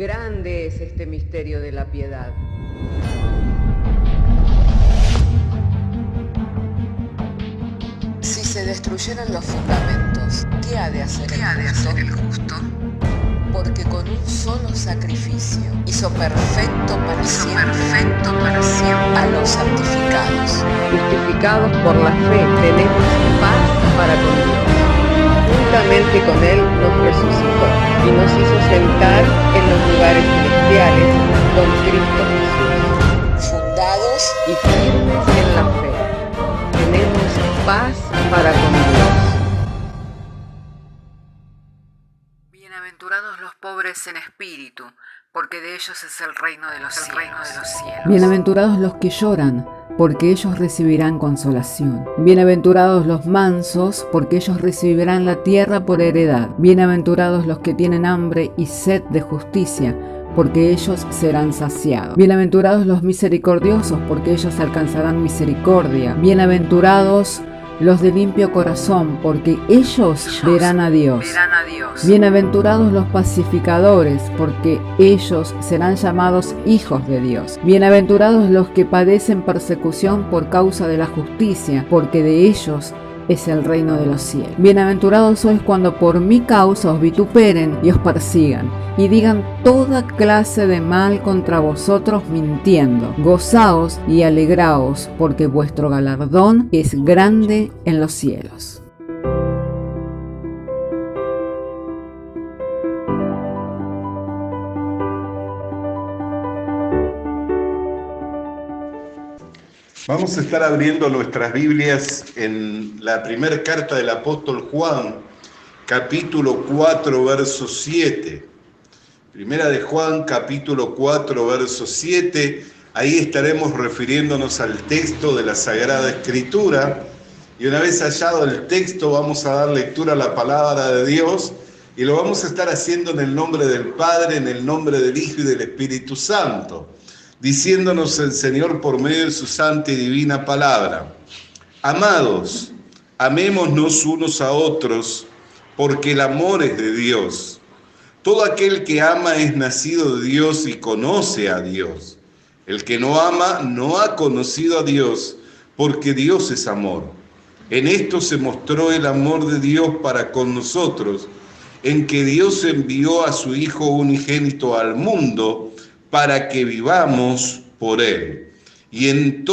Grande es este misterio de la piedad. Si se destruyeran los fundamentos, ¿qué ha de hacer el justo? Porque con un solo sacrificio hizo perfecto para siempre a los santificados. Justificados por la fe, tenemos paz para con Dios. Juntamente con Él nos resucitó y nos hizo sentar en los lugares celestiales con Cristo Jesús. Fundados Y firmes en la fe, tenemos paz para con Dios. Bienaventurados los pobres en espíritu, porque de ellos es el reino de los cielos. Bienaventurados los que lloran, porque ellos recibirán consolación. Bienaventurados los mansos, porque ellos recibirán la tierra por heredad. Bienaventurados los que tienen hambre y sed de justicia, porque ellos serán saciados. Bienaventurados los misericordiosos, porque ellos alcanzarán misericordia. Bienaventurados los de limpio corazón, porque ellos verán a Dios. Bienaventurados los pacificadores, porque ellos serán llamados hijos de Dios. Bienaventurados los que padecen persecución por causa de la justicia, porque de ellos es el reino de los cielos. Bienaventurados sois cuando por mi causa os vituperen y os persigan, y digan toda clase de mal contra vosotros mintiendo. Gozaos y alegraos, porque vuestro galardón es grande en los cielos. Vamos a estar abriendo nuestras Biblias en la primera carta del apóstol Juan, capítulo 4, verso 7. Primera de Juan, capítulo 4, verso 7. Ahí estaremos refiriéndonos al texto de la Sagrada Escritura. Y una vez hallado el texto, vamos a dar lectura a la palabra de Dios. Y lo vamos a estar haciendo en el nombre del Padre, en el nombre del Hijo y del Espíritu Santo, diciéndonos el Señor por medio de su santa y divina palabra: amados, amémonos unos a otros, porque el amor es de Dios. Todo aquel que ama es nacido de Dios y conoce a Dios. El que no ama no ha conocido a Dios, porque Dios es amor. En esto se mostró el amor de Dios para con nosotros, en que Dios envió a su Hijo unigénito al mundo para que vivamos por Él. Y en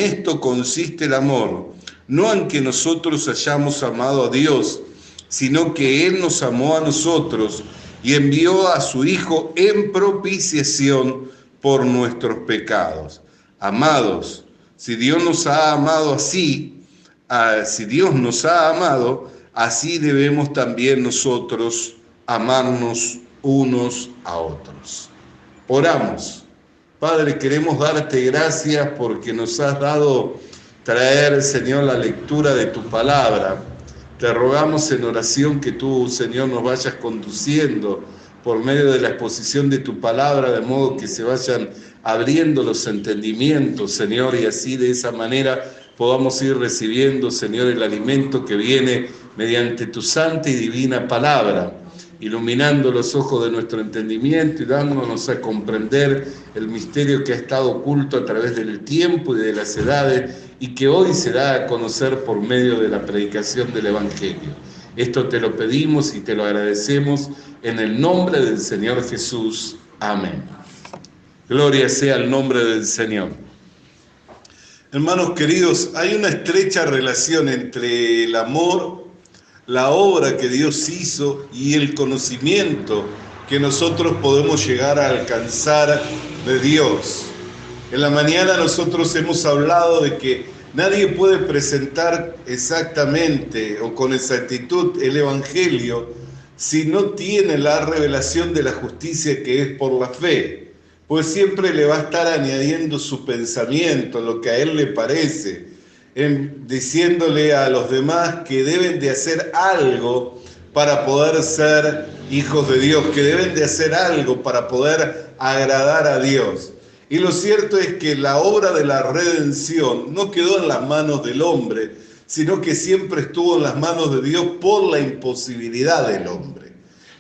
esto consiste el amor, no en que nosotros hayamos amado a Dios, sino que Él nos amó a nosotros y envió a su Hijo en propiciación por nuestros pecados. Amados, si Dios nos ha amado así, así debemos también nosotros amarnos unos a otros. Oramos. Padre, queremos darte gracias porque nos has dado traer, Señor, la lectura de tu palabra. Te rogamos en oración que tú, Señor, nos vayas conduciendo por medio de la exposición de tu palabra, de modo que se vayan abriendo los entendimientos, Señor, y así de esa manera podamos ir recibiendo, Señor, el alimento que viene mediante tu santa y divina palabra, iluminando los ojos de nuestro entendimiento y dándonos a comprender el misterio que ha estado oculto a través del tiempo y de las edades y que hoy se da a conocer por medio de la predicación del Evangelio. Esto te lo pedimos y te lo agradecemos en el nombre del Señor Jesús. Amén. Gloria sea al nombre del Señor. Hermanos queridos, hay una estrecha relación entre el amor, la obra que Dios hizo y el conocimiento que nosotros podemos llegar a alcanzar de Dios. En la mañana nosotros hemos hablado de que nadie puede presentar exactamente o con exactitud el Evangelio si no tiene la revelación de la justicia que es por la fe, pues siempre le va a estar añadiendo su pensamiento, lo que a él le parece, diciéndole a los demás que deben de hacer algo para poder ser hijos de Dios, que deben de hacer algo para poder agradar a Dios. Y lo cierto es que la obra de la redención no quedó en las manos del hombre, sino que siempre estuvo en las manos de Dios por la imposibilidad del hombre.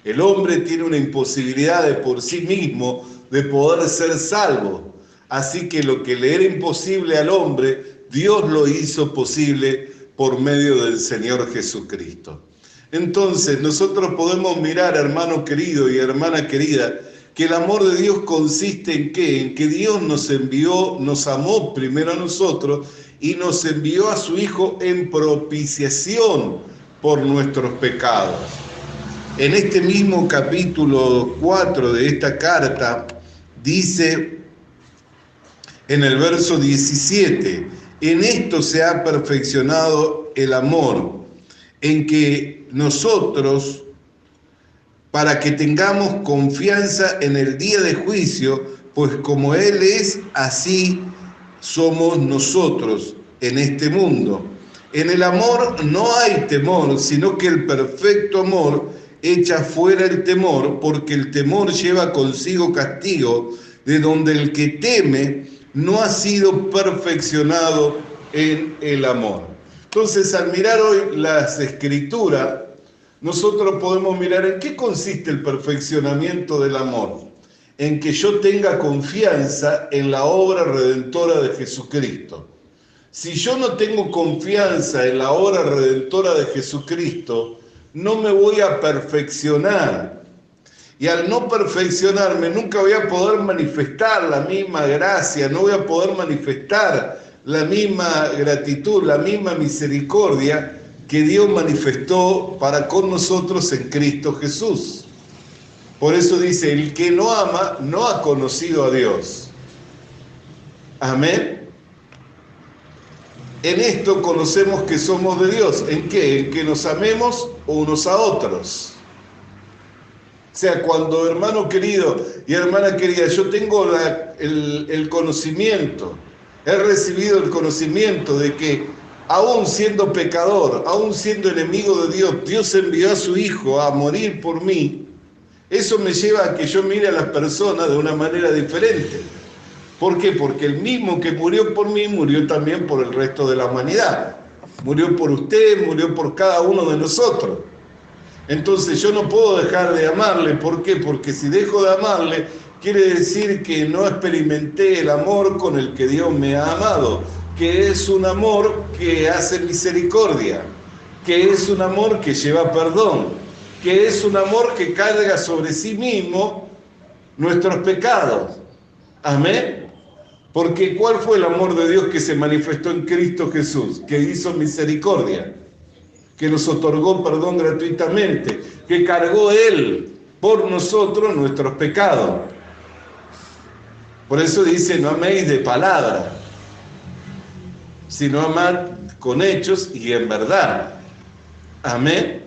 El hombre tiene una imposibilidad de por sí mismo de poder ser salvo. Así que lo que le era imposible al hombre, Dios lo hizo posible por medio del Señor Jesucristo. Entonces nosotros podemos mirar, hermano querido y hermana querida, que el amor de Dios consiste en ¿qué? En que Dios nos envió, nos amó primero a nosotros y nos envió a su Hijo en propiciación por nuestros pecados. En este mismo capítulo 4 de esta carta dice en el verso 17, en esto se ha perfeccionado el amor, en que nosotros, para que tengamos confianza en el día de juicio, pues como Él es, así somos nosotros en este mundo. En el amor no hay temor, sino que el perfecto amor echa fuera el temor, porque el temor lleva consigo castigo, de donde el que teme no ha sido perfeccionado en el amor. Entonces, al mirar hoy las Escrituras, nosotros podemos mirar en qué consiste el perfeccionamiento del amor. En que yo tenga confianza en la obra redentora de Jesucristo. Si yo no tengo confianza en la obra redentora de Jesucristo, no me voy a perfeccionar. Y al no perfeccionarme, nunca voy a poder manifestar la misma gracia, no voy a poder manifestar la misma gratitud, la misma misericordia que Dios manifestó para con nosotros en Cristo Jesús. Por eso dice, el que no ama no ha conocido a Dios. Amén. En esto conocemos que somos de Dios. ¿En qué? En que nos amemos unos a otros. O sea, cuando, hermano querido y hermana querida, yo tengo el conocimiento, he recibido el conocimiento de que aún siendo pecador, aún siendo enemigo de Dios, Dios envió a su Hijo a morir por mí. Eso me lleva a que yo mire a las personas de una manera diferente. ¿Por qué? Porque el mismo que murió por mí, murió también por el resto de la humanidad. Murió por usted, murió por cada uno de nosotros. Entonces yo no puedo dejar de amarle. ¿Por qué? Porque si dejo de amarle, quiere decir que no experimenté el amor con el que Dios me ha amado, que es un amor que hace misericordia, que es un amor que lleva perdón, que es un amor que carga sobre sí mismo nuestros pecados. Amén. Porque ¿cuál fue el amor de Dios que se manifestó en Cristo Jesús? Que hizo misericordia, que nos otorgó perdón gratuitamente, que cargó Él por nosotros nuestros pecados. Por eso dice, no améis de palabra, sino amad con hechos y en verdad. Amén.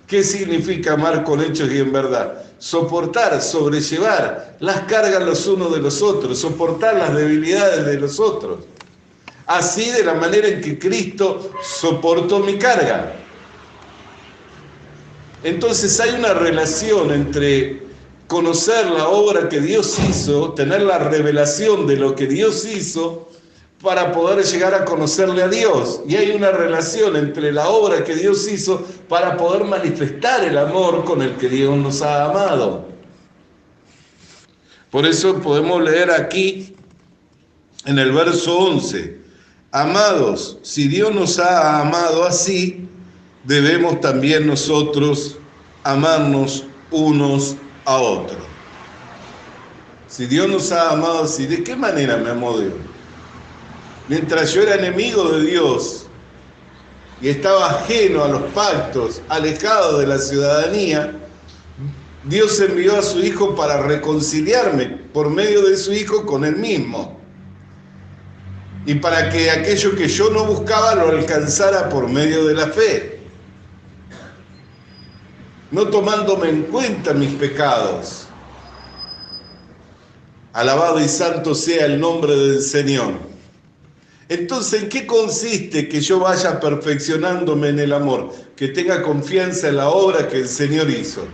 ¿Qué significa amar con hechos y en verdad? Soportar, sobrellevar las cargas los unos de los otros, soportar las debilidades de los otros. Así de la manera en que Cristo soportó mi carga. Entonces hay una relación entre conocer la obra que Dios hizo, tener la revelación de lo que Dios hizo, para poder llegar a conocerle a Dios. Y hay una relación entre la obra que Dios hizo para poder manifestar el amor con el que Dios nos ha amado. Por eso podemos leer aquí en el verso 11, amados, si Dios nos ha amado así, debemos también nosotros amarnos unos a otros. Si Dios nos ha amado así, ¿de qué manera me amó Dios? Mientras yo era enemigo de Dios y estaba ajeno a los pactos, alejado de la ciudadanía, Dios envió a su Hijo para reconciliarme por medio de su Hijo con Él mismo. Y para que aquello que yo no buscaba lo alcanzara por medio de la fe. No tomándome en cuenta mis pecados. Alabado y santo sea el nombre del Señor. Entonces, ¿en qué consiste que yo vaya perfeccionándome en el amor? Que tenga confianza en la obra que el Señor hizo.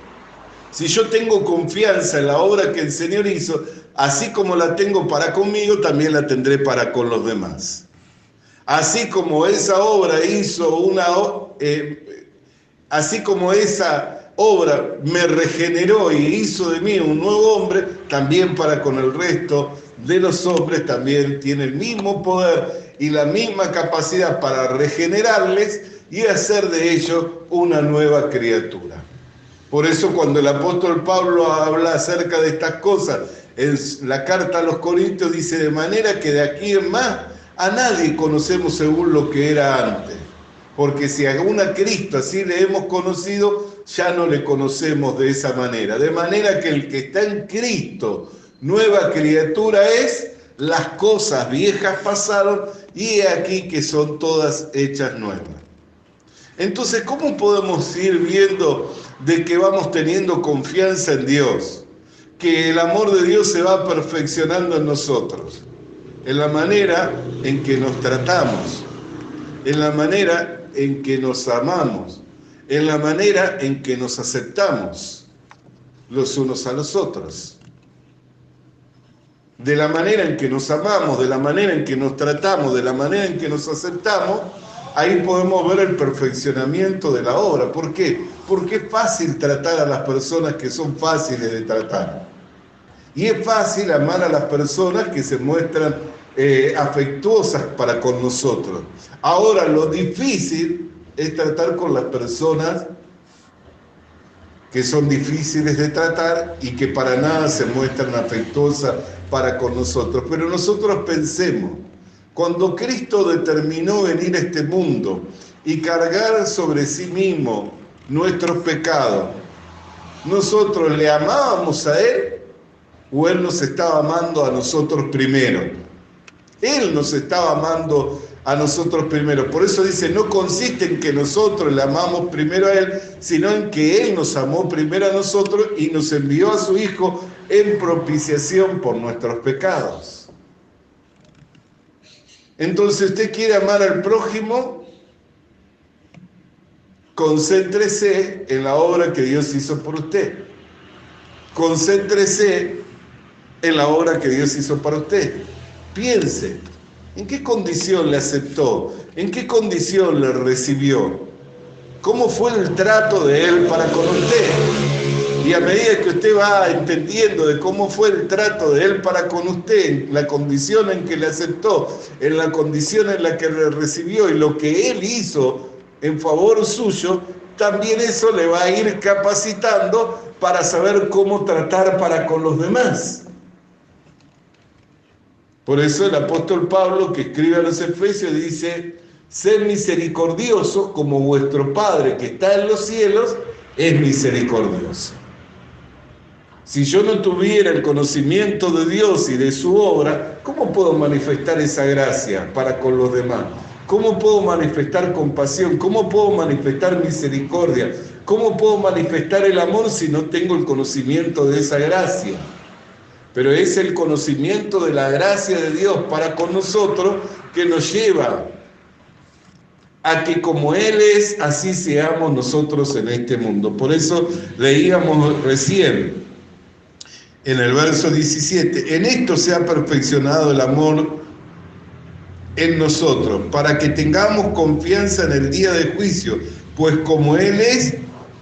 Si yo tengo confianza en la obra que el Señor hizo, así como la tengo para conmigo, también la tendré para con los demás. Así como esa obra hizo así como esa obra me regeneró y hizo de mí un nuevo hombre, también para con el resto de los hombres también tiene el mismo poder y la misma capacidad para regenerarles y hacer de ellos una nueva criatura. Por eso cuando el apóstol Pablo habla acerca de estas cosas, en la carta a los Corintios dice, de manera que de aquí en más a nadie conocemos según lo que era antes. Porque si aún a Cristo así le hemos conocido, ya no le conocemos de esa manera. De manera que el que está en Cristo, nueva criatura es, las cosas viejas pasaron y he aquí que son todas hechas nuevas. Entonces, ¿cómo podemos ir viendo de que vamos teniendo confianza en Dios? Que el amor de Dios se va perfeccionando en nosotros, en la manera en que nos tratamos, en la manera en que nos amamos, en la manera en que nos aceptamos los unos a los otros. De la manera en que nos amamos, de la manera en que nos tratamos, de la manera en que nos aceptamos, ahí podemos ver el perfeccionamiento de la obra. ¿Por qué? Porque es fácil tratar a las personas que son fáciles de tratar. Y es fácil amar a las personas que se muestran afectuosas para con nosotros. Ahora, lo difícil es tratar con las personas que son difíciles de tratar y que para nada se muestran afectuosas para con nosotros. Pero nosotros pensemos, cuando Cristo determinó venir a este mundo y cargar sobre sí mismo nuestros pecados, ¿nosotros le amábamos a Él o Él nos estaba amando a nosotros primero? Él nos estaba amando a nosotros primero. Por eso dice, no consiste en que nosotros le amamos primero a Él, sino en que Él nos amó primero a nosotros y nos envió a su Hijo en propiciación por nuestros pecados. Entonces, ¿usted quiere amar al prójimo? Concéntrese en la obra que Dios hizo por usted. Concéntrese en la obra que Dios hizo para usted. Piense, ¿en qué condición le aceptó? ¿En qué condición le recibió? ¿Cómo fue el trato de Él para con usted? Y a medida que usted va entendiendo de cómo fue el trato de Él para con usted, en la condición en que le aceptó, en la condición en la que le recibió y lo que Él hizo en favor suyo, también eso le va a ir capacitando para saber cómo tratar para con los demás. Por eso el apóstol Pablo, que escribe a los Efesios, dice, sed misericordiosos como vuestro Padre que está en los cielos es misericordioso. Si yo no tuviera el conocimiento de Dios y de su obra, ¿cómo puedo manifestar esa gracia para con los demás? ¿Cómo puedo manifestar compasión? ¿Cómo puedo manifestar misericordia? ¿Cómo puedo manifestar el amor si no tengo el conocimiento de esa gracia? Pero es el conocimiento de la gracia de Dios para con nosotros que nos lleva a que como Él es, así seamos nosotros en este mundo. Por eso leíamos recién en el verso 17, en esto se ha perfeccionado el amor en nosotros, para que tengamos confianza en el día de juicio, pues como Él es,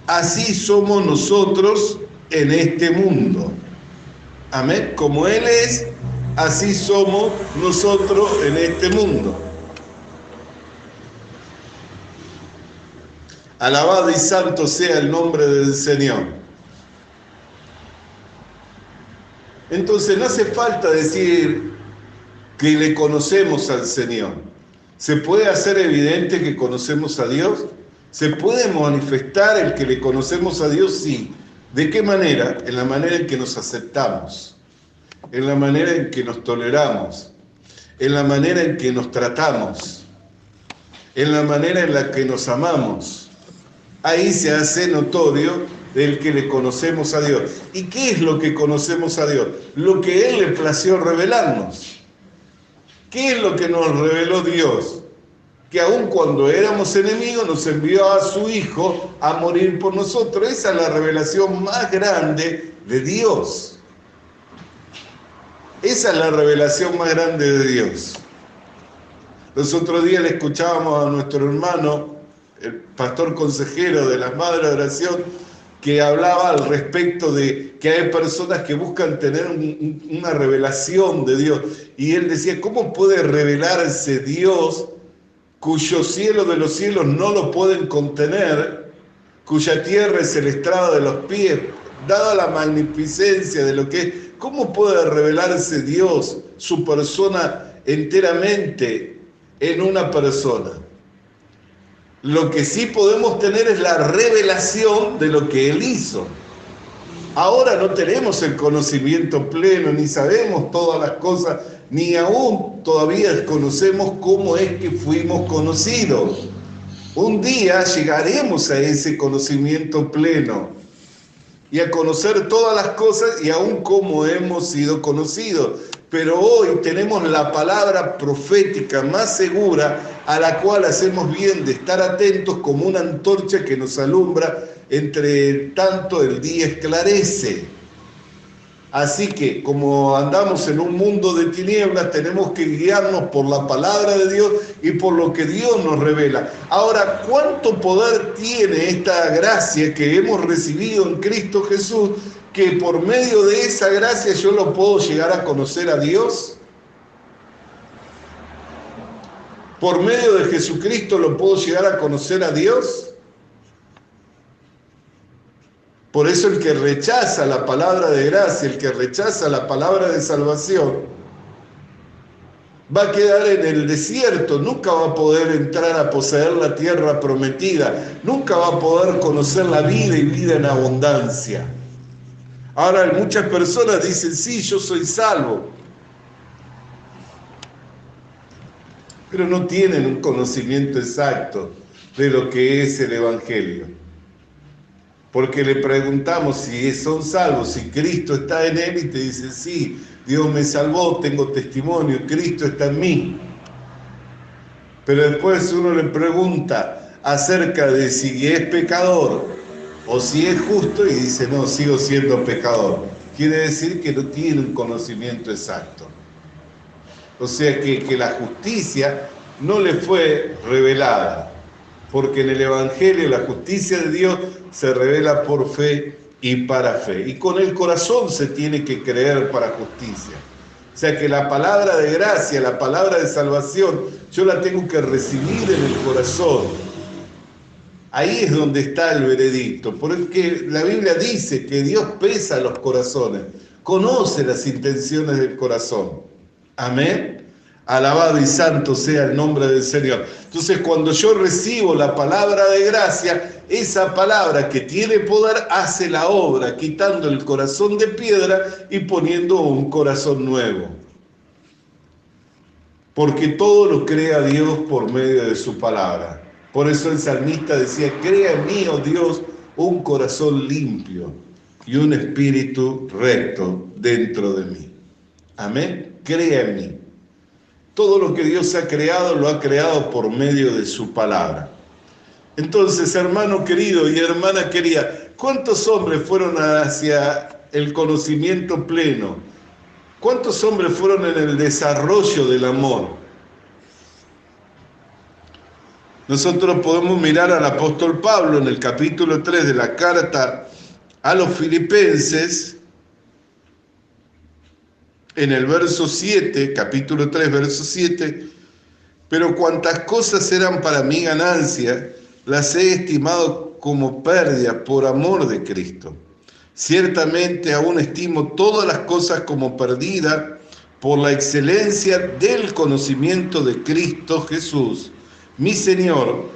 así somos nosotros en este mundo. Amén. Como Él es, así somos nosotros en este mundo. Alabado y santo sea el nombre del Señor. Entonces no hace falta decir que le conocemos al Señor. ¿Se puede hacer evidente que conocemos a Dios? ¿Se puede manifestar el que le conocemos a Dios? Sí. ¿De qué manera? En la manera en que nos aceptamos, en la manera en que nos toleramos, en la manera en que nos tratamos, en la manera en la que nos amamos. Ahí se hace notorio el que le conocemos a Dios. ¿Y qué es lo que conocemos a Dios? Lo que Él le plació revelarnos. ¿Qué es lo que nos reveló Dios? Que aun cuando éramos enemigos nos envió a su Hijo a morir por nosotros. Esa es la revelación más grande de Dios. Esa es la revelación más grande de Dios. Los otros días le escuchábamos a nuestro hermano, el pastor consejero de las Madres de Oración, que hablaba al respecto de que hay personas que buscan tener una revelación de Dios. Y él decía, ¿cómo puede revelarse Dios cuyo cielo de los cielos no lo pueden contener, cuya tierra es el estrado de los pies, dada la magnificencia de lo que es? ¿Cómo puede revelarse Dios, su persona enteramente en una persona? Lo que sí podemos tener es la revelación de lo que Él hizo. Ahora no tenemos el conocimiento pleno, ni sabemos todas las cosas, ni aún todavía desconocemos cómo es que fuimos conocidos. Un día llegaremos a ese conocimiento pleno y a conocer todas las cosas y aún cómo hemos sido conocidos. Pero hoy tenemos la palabra profética más segura, a la cual hacemos bien de estar atentos como una antorcha que nos alumbra entre tanto el día esclarece. Así que, como andamos en un mundo de tinieblas, tenemos que guiarnos por la palabra de Dios y por lo que Dios nos revela. Ahora, ¿cuánto poder tiene esta gracia que hemos recibido en Cristo Jesús, que por medio de esa gracia yo lo puedo llegar a conocer a Dios? ¿Por medio de Jesucristo lo puedo llegar a conocer a Dios? Por eso el que rechaza la palabra de gracia, el que rechaza la palabra de salvación, va a quedar en el desierto, nunca va a poder entrar a poseer la tierra prometida, nunca va a poder conocer la vida y vida en abundancia. Ahora muchas personas dicen, sí, yo soy salvo, pero no tienen un conocimiento exacto de lo que es el Evangelio. Porque le preguntamos si son salvos, si Cristo está en él, y te dice, sí, Dios me salvó, tengo testimonio, Cristo está en mí. Pero después uno le pregunta acerca de si es pecador o si es justo, y dice, no, sigo siendo pecador. Quiere decir que no tiene un conocimiento exacto. O sea que la justicia no le fue revelada. Porque en el Evangelio la justicia de Dios se revela por fe y para fe. Y con el corazón se tiene que creer para justicia. O sea que la palabra de gracia, la palabra de salvación, yo la tengo que recibir en el corazón. Ahí es donde está el veredicto. Porque la Biblia dice que Dios pesa los corazones, conoce las intenciones del corazón. Amén. Alabado y santo sea el nombre del Señor. Entonces, cuando yo recibo la palabra de gracia, esa palabra que tiene poder hace la obra, quitando el corazón de piedra y poniendo un corazón nuevo. Porque todo lo crea Dios por medio de su palabra. Por eso el salmista decía, crea en mí, oh Dios, un corazón limpio y un espíritu recto dentro de mí. Amén. Crea en mí. Todo lo que Dios ha creado, lo ha creado por medio de su palabra. Entonces, hermano querido y hermana querida, ¿cuántos hombres fueron hacia el conocimiento pleno? ¿Cuántos hombres fueron en el desarrollo del amor? Nosotros podemos mirar al apóstol Pablo en el capítulo 3 de la carta a los Filipenses, en el verso 7, capítulo 3, verso 7, pero cuantas cosas eran para mí ganancia, las he estimado como pérdida por amor de Cristo. Ciertamente aún estimo todas las cosas como perdidas por la excelencia del conocimiento de Cristo Jesús, mi Señor,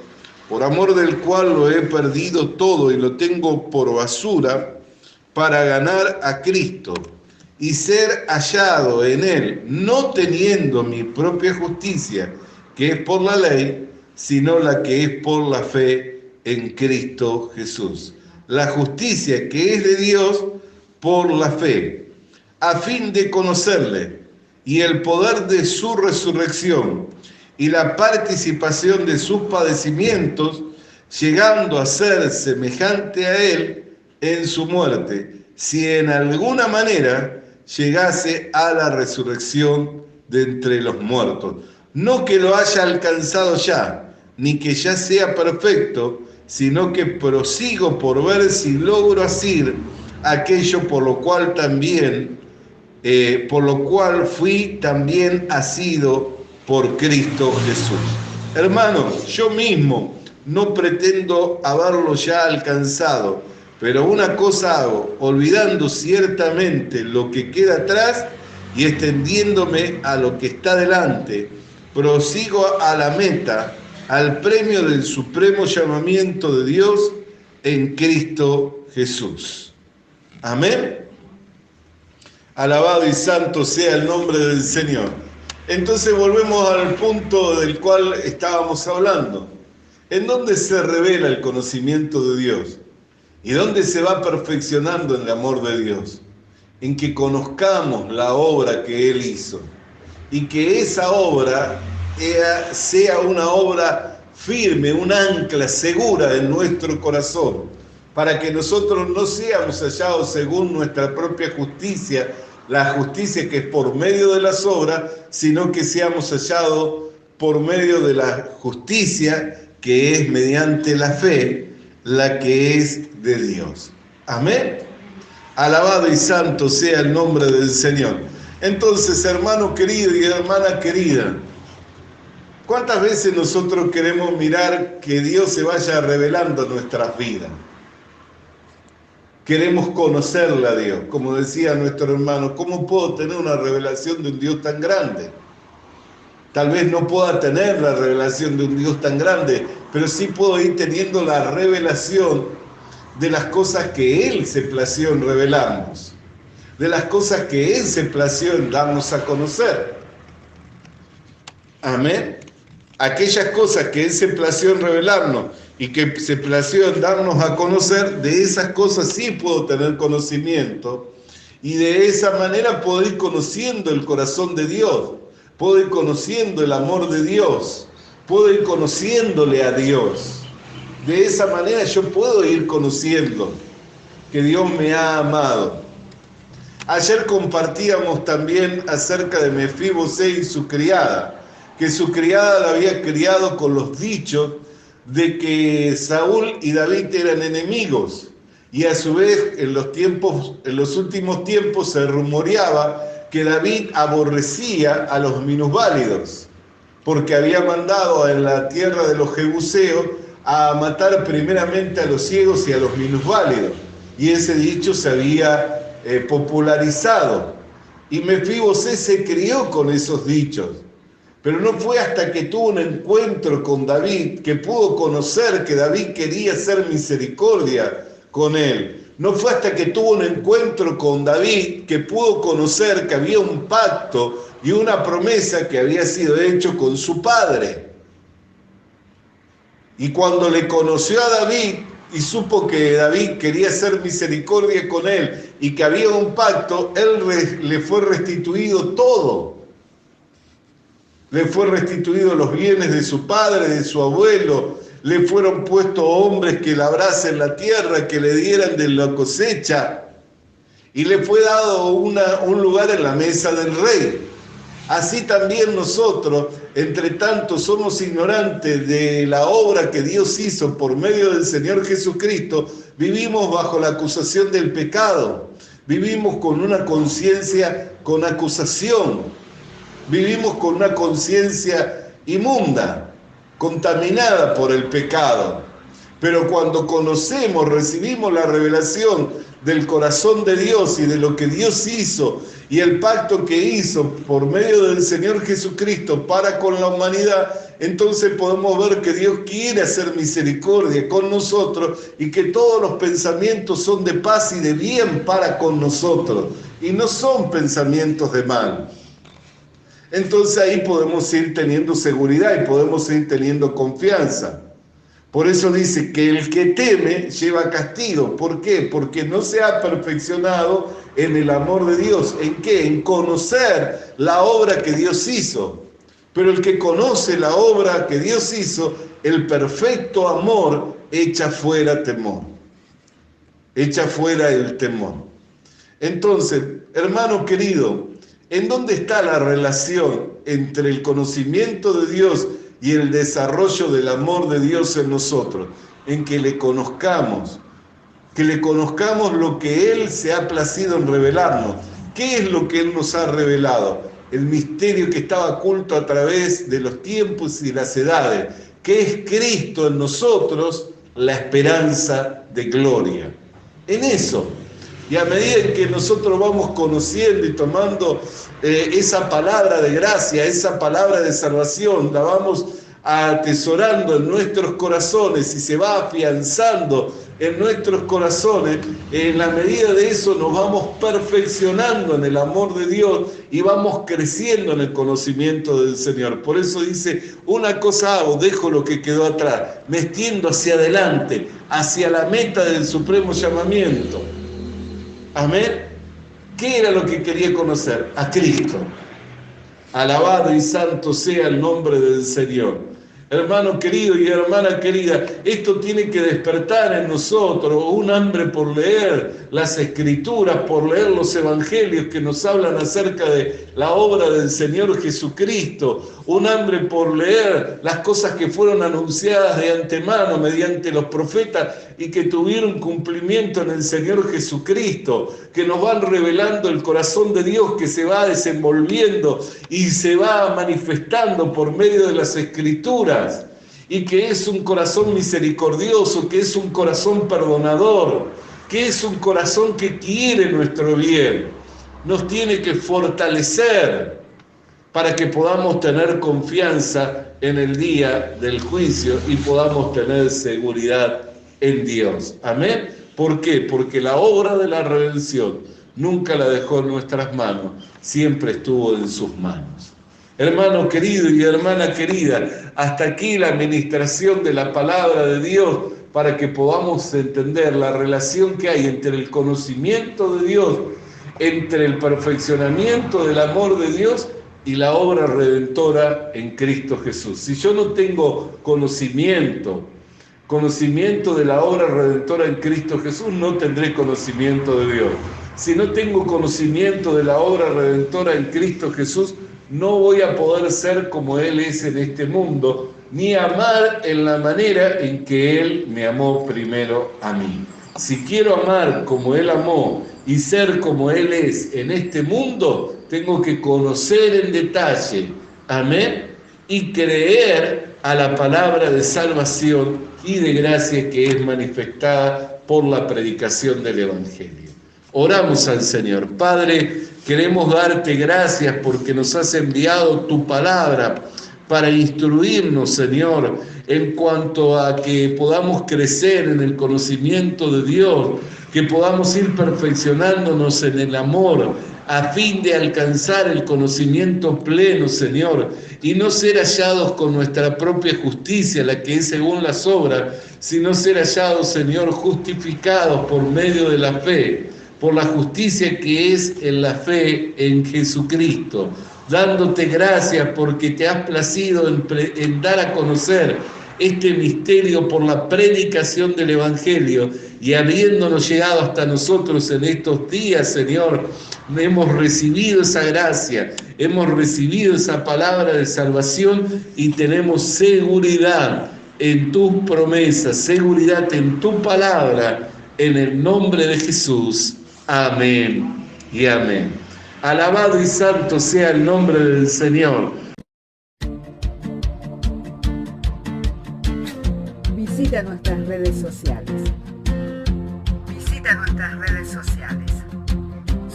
por amor del cual lo he perdido todo y lo tengo por basura para ganar a Cristo y ser hallado en él, no teniendo mi propia justicia, que es por la ley, sino la que es por la fe en Cristo Jesús. La justicia que es de Dios por la fe, a fin de conocerle y el poder de su resurrección y la participación de sus padecimientos, llegando a ser semejante a él en su muerte, si en alguna manera llegase a la resurrección de entre los muertos. No que lo haya alcanzado ya, ni que ya sea perfecto, sino que prosigo por ver si logro hacer aquello por lo cual fui también asido por Cristo Jesús. Hermanos, yo mismo no pretendo haberlo ya alcanzado, pero una cosa hago, olvidando ciertamente lo que queda atrás y extendiéndome a lo que está delante, prosigo a la meta, al premio del supremo llamamiento de Dios en Cristo Jesús. Amén. Alabado y santo sea el nombre del Señor. Entonces volvemos al punto del cual estábamos hablando. ¿En dónde se revela el conocimiento de Dios? ¿Y dónde se va perfeccionando en el amor de Dios? En que conozcamos la obra que Él hizo y que esa obra sea una obra firme, un ancla segura en nuestro corazón, para que nosotros no seamos hallados según nuestra propia justicia, la justicia que es por medio de las obras, sino que seamos hallados por medio de la justicia que es mediante la fe, la que es de Dios. Amén. Alabado y santo sea el nombre del Señor. Entonces, hermano querido y hermana querida, ¿cuántas veces nosotros queremos mirar que Dios se vaya revelando en nuestras vidas? Queremos conocerle a Dios. Como decía nuestro hermano, ¿cómo puedo tener una revelación de un Dios tan grande? Tal vez no pueda tener la revelación de un Dios tan grande, pero sí puedo ir teniendo la revelación de las cosas que Él se plació en revelarnos, de las cosas que Él se plació en darnos a conocer. Amén. Aquellas cosas que Él se plació en revelarnos y que se plació en darnos a conocer, de esas cosas sí puedo tener conocimiento, y de esa manera puedo ir conociendo el corazón de Dios, puedo ir conociendo el amor de Dios, puedo ir conociéndole a Dios. De esa manera yo puedo ir conociendo que Dios me ha amado. Ayer compartíamos también acerca de Mefibosé y su criada, que su criada la había criado con los dichos de que Saúl y David eran enemigos, y a su vez en los últimos tiempos se rumoreaba que David aborrecía a los minusválidos, porque había mandado en la tierra de los jebuseos a matar primeramente a los ciegos y a los minusválidos, y ese dicho se había popularizado, y Mefibosé se crió con esos dichos. Pero no fue hasta que tuvo un encuentro con David que pudo conocer que David quería hacer misericordia con él. No fue hasta que tuvo un encuentro con David que pudo conocer que había un pacto y una promesa que había sido hecho con su padre. Y cuando le conoció a David y supo que David quería hacer misericordia con él y que había un pacto, él le fue restituido todo. Le fue restituido los bienes de su padre, de su abuelo, le fueron puestos hombres que labrasen la tierra, que le dieran de la cosecha, y le fue dado un lugar en la mesa del rey. Así también nosotros, entre tanto, somos ignorantes de la obra que Dios hizo por medio del Señor Jesucristo, vivimos bajo la acusación del pecado, vivimos con una conciencia con acusación, vivimos con una conciencia inmunda, contaminada por el pecado. Pero cuando conocemos, recibimos la revelación del corazón de Dios y de lo que Dios hizo y el pacto que hizo por medio del Señor Jesucristo para con la humanidad, entonces podemos ver que Dios quiere hacer misericordia con nosotros y que todos los pensamientos son de paz y de bien para con nosotros y no son pensamientos de mal. Entonces ahí podemos ir teniendo seguridad y podemos ir teniendo confianza. Por eso dice que el que teme lleva castigo. ¿Por qué? Porque no se ha perfeccionado en el amor de Dios. ¿En qué? En conocer la obra que Dios hizo. Pero el que conoce la obra que Dios hizo, el perfecto amor echa fuera temor. Echa fuera el temor. Entonces, hermano querido, ¿en dónde está la relación entre el conocimiento de Dios y el desarrollo del amor de Dios en nosotros? en que le conozcamos lo que Él se ha placido en revelarnos. ¿Qué es lo que Él nos ha revelado? El misterio que estaba oculto a través de los tiempos y las edades, que es Cristo en nosotros, la esperanza de gloria. En eso, y a medida en que nosotros vamos conociendo y tomando esa palabra de gracia, esa palabra de salvación, la vamos atesorando en nuestros corazones y se va afianzando en nuestros corazones, en la medida de eso nos vamos perfeccionando en el amor de Dios y vamos creciendo en el conocimiento del Señor. Por eso dice, una cosa hago, dejo lo que quedó atrás, me extiendo hacia adelante, hacia la meta del supremo llamamiento. Amén. ¿Qué era lo que quería conocer? A Cristo. Alabado y santo sea el nombre del Señor. Hermano querido y hermana querida, esto tiene que despertar en nosotros un hambre por leer las Escrituras, por leer los Evangelios que nos hablan acerca de la obra del Señor Jesucristo, un hambre por leer las cosas que fueron anunciadas de antemano mediante los profetas y que tuvieron cumplimiento en el Señor Jesucristo, que nos van revelando el corazón de Dios que se va desenvolviendo y se va manifestando por medio de las Escrituras. Y que es un corazón misericordioso, que es un corazón perdonador, que es un corazón que quiere nuestro bien. Nos tiene que fortalecer para que podamos tener confianza en el día del juicio y podamos tener seguridad en Dios. Amén. ¿Por qué? Porque la obra de la redención nunca la dejó en nuestras manos, siempre estuvo en sus manos. Hermano querido y hermana querida, hasta aquí la administración de la palabra de Dios para que podamos entender la relación que hay entre el conocimiento de Dios, entre el perfeccionamiento del amor de Dios y la obra redentora en Cristo Jesús. Si yo no tengo conocimiento de la obra redentora en Cristo Jesús, no tendré conocimiento de Dios. Si no tengo conocimiento de la obra redentora en Cristo Jesús, no voy a poder ser como Él es en este mundo, ni amar en la manera en que Él me amó primero a mí. Si quiero amar como Él amó y ser como Él es en este mundo, tengo que conocer en detalle, amén, y creer a la palabra de salvación y de gracia que es manifestada por la predicación del Evangelio. Oramos al Señor. Padre, queremos darte gracias porque nos has enviado tu palabra para instruirnos, Señor, en cuanto a que podamos crecer en el conocimiento de Dios, que podamos ir perfeccionándonos en el amor, a fin de alcanzar el conocimiento pleno, Señor, y no ser hallados con nuestra propia justicia, la que es según las obras, sino ser hallados, Señor, justificados por medio de la fe, por la justicia que es en la fe en Jesucristo, dándote gracias porque te has placido en dar a conocer este misterio por la predicación del Evangelio, y habiéndonos llegado hasta nosotros en estos días, Señor, hemos recibido esa gracia, hemos recibido esa palabra de salvación y tenemos seguridad en tus promesas, seguridad en tu palabra, en el nombre de Jesús. Amén y amén. Alabado y santo sea el nombre del Señor. Visita nuestras redes sociales.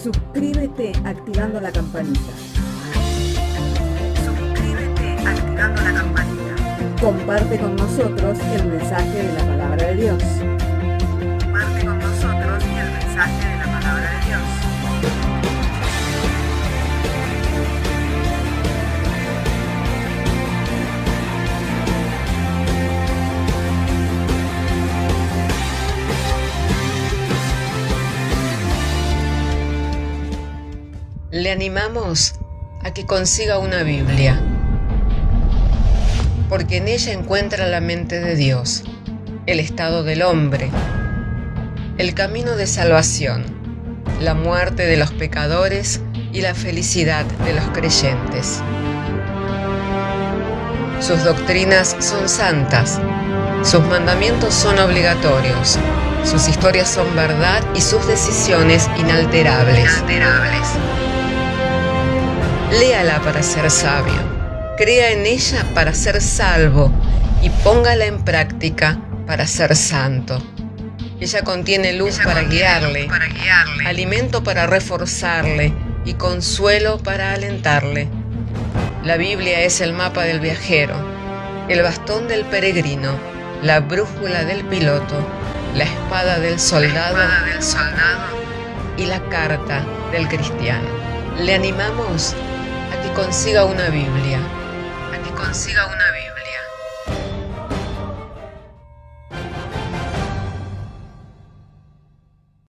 Suscríbete activando la campanita. Comparte con nosotros el mensaje de la palabra de Dios. Le animamos a que consiga una Biblia, porque en ella encuentra la mente de Dios, el estado del hombre, el camino de salvación, la muerte de los pecadores y la felicidad de los creyentes. Sus doctrinas son santas, Sus mandamientos son obligatorios, sus historias son verdad y sus decisiones inalterables. Léala para ser sabio, crea en ella para ser salvo y póngala en práctica para ser santo. Ella contiene luz para guiarle, alimento para reforzarle y consuelo para alentarle. La Biblia es el mapa del viajero, el bastón del peregrino, la brújula del piloto, la espada del soldado y la carta del cristiano. Le animamos a que consiga una Biblia,